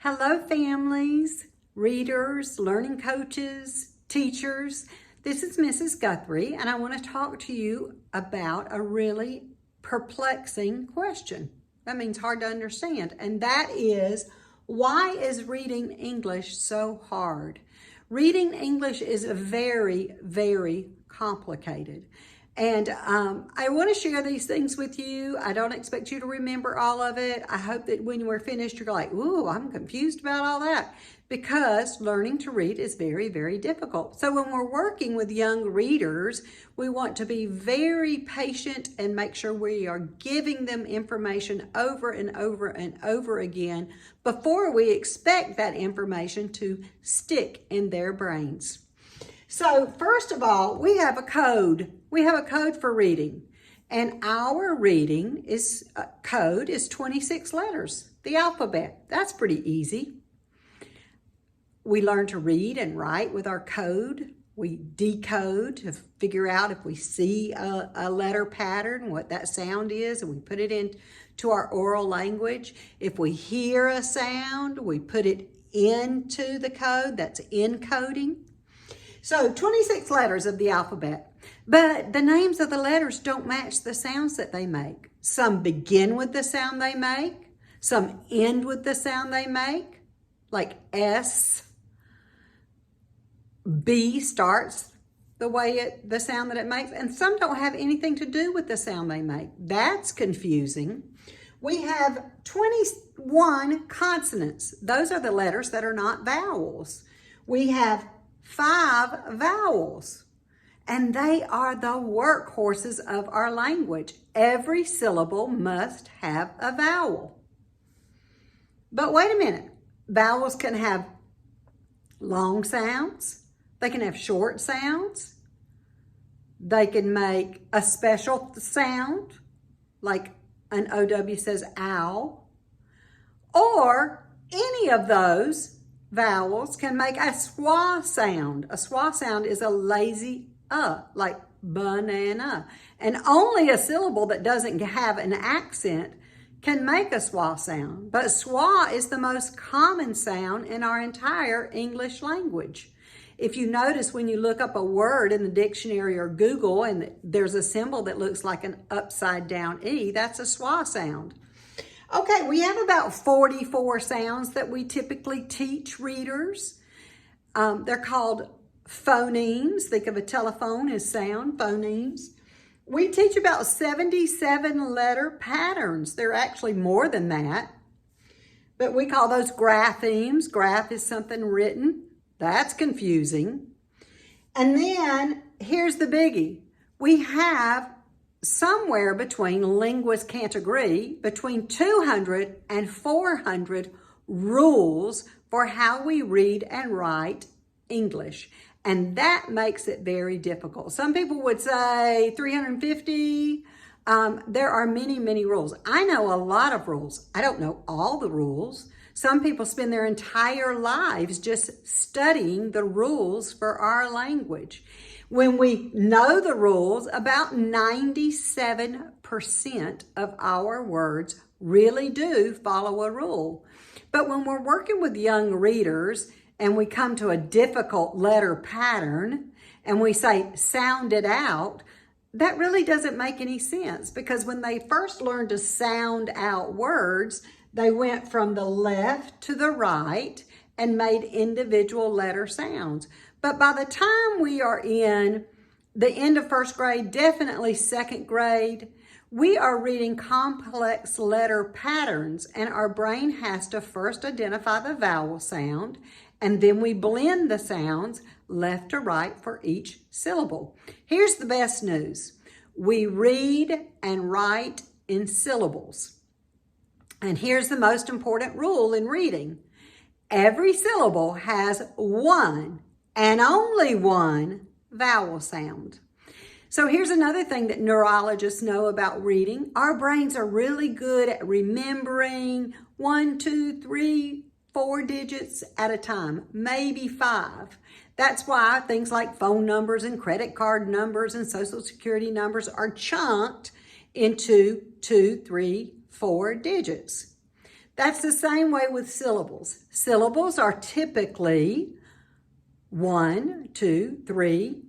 Hello families, readers, learning coaches, teachers. This is Mrs. Guthrie and I want to talk to you about a really perplexing question. That means hard to understand, and that is, why is reading English so hard? Reading English is very, very complicated. And I want to share these things with you. I don't expect you to remember all of it. I hope that when we're finished, you're like, ooh, I'm confused about all that, because learning to read is very, very difficult. So when we're working with young readers, we want to be very patient and make sure we are giving them information over and over and over again before we expect that information to stick in their brains. So first of all, we have a code. We have a code for reading, and our reading code is 26 letters, the alphabet. That's pretty easy. We learn to read and write with our code. We decode to figure out if we see a letter pattern, what that sound is, and we put it into our oral language. If we hear a sound, we put it into the code. That's encoding. So 26 letters of the alphabet, but the names of the letters don't match the sounds that they make. Some begin with the sound they make, some end with the sound they make, like S. B starts the sound that it makes, and some don't have anything to do with the sound they make. That's confusing. We have 21 consonants. Those are the letters that are not vowels. We have 5 vowels, and they are the workhorses of our language. Every syllable must have a vowel. But wait a minute, vowels can have long sounds, they can have short sounds, they can make a special sound, like an OW says ow, or any of those vowels can make a schwa sound. A schwa sound is a lazy like banana. And only a syllable that doesn't have an accent can make a schwa sound. But schwa is the most common sound in our entire English language. If you notice, when you look up a word in the dictionary or Google and there's a symbol that looks like an upside down E, that's a schwa sound. Okay, we have about 44 sounds that we typically teach readers. They're called phonemes. Think of a telephone as sound, phonemes. We teach about 77 letter patterns. They're actually more than that, but we call those graphemes. Graph is something written. That's confusing. And then here's the biggie. We have somewhere between, linguists can't agree, between 200 and 400 rules for how we read and write English. And that makes it very difficult. Some people would say 350. There are many, many rules. I know a lot of rules. I don't know all the rules. Some people spend their entire lives just studying the rules for our language. When we know the rules, about 97% of our words really do follow a rule. But when we're working with young readers and we come to a difficult letter pattern and we say, sound it out, that really doesn't make any sense, because when they first learned to sound out words, they went from the left to the right and made individual letter sounds. But by the time we are in the end of first grade, definitely second grade, we are reading complex letter patterns, and our brain has to first identify the vowel sound, and then we blend the sounds left to right for each syllable. Here's the best news. We read and write in syllables. And here's the most important rule in reading. Every syllable has one and only one vowel sound. So here's another thing that neurologists know about reading. Our brains are really good at remembering 1, 2, 3, 4 digits at a time, maybe 5. That's why things like phone numbers and credit card numbers and social security numbers are chunked into 2, 3, 4 digits. That's the same way with syllables. Syllables are typically 1, 2, 3,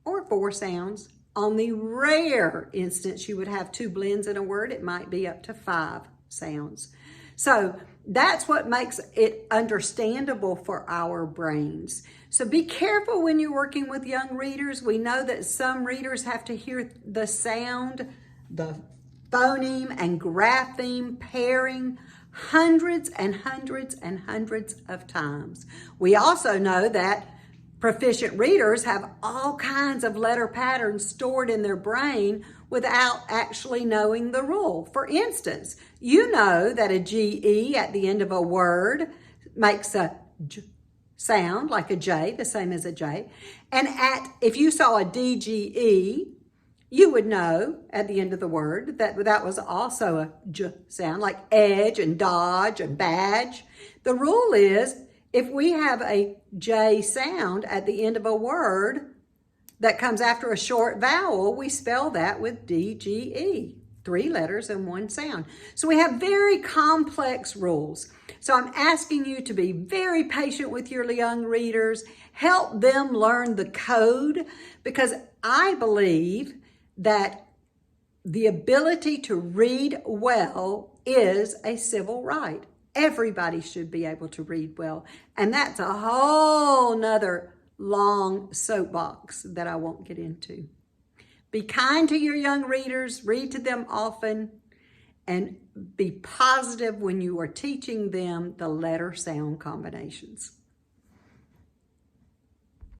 or 4 sounds. On the rare instance you would have 2 blends in a word, it might be up to 5 sounds. So that's what makes it understandable for our brains. So be careful when you're working with young readers. We know that some readers have to hear the sound, the phoneme and grapheme pairing hundreds and hundreds and hundreds of times. We also know that proficient readers have all kinds of letter patterns stored in their brain without actually knowing the rule. For instance, you know that a GE at the end of a word makes a J sound, like a J, the same as a J. And if you saw a DGE, you would know at the end of the word that that was also a J sound, like edge and dodge and badge. The rule is, if we have a J sound at the end of a word that comes after a short vowel, we spell that with DGE, 3 letters and 1 sound. So we have very complex rules. So I'm asking you to be very patient with your young readers, help them learn the code, because I believe that the ability to read well is a civil right. Everybody should be able to read well. And that's a whole nother long soapbox that I won't get into. Be kind to your young readers, read to them often, and be positive when you are teaching them the letter sound combinations.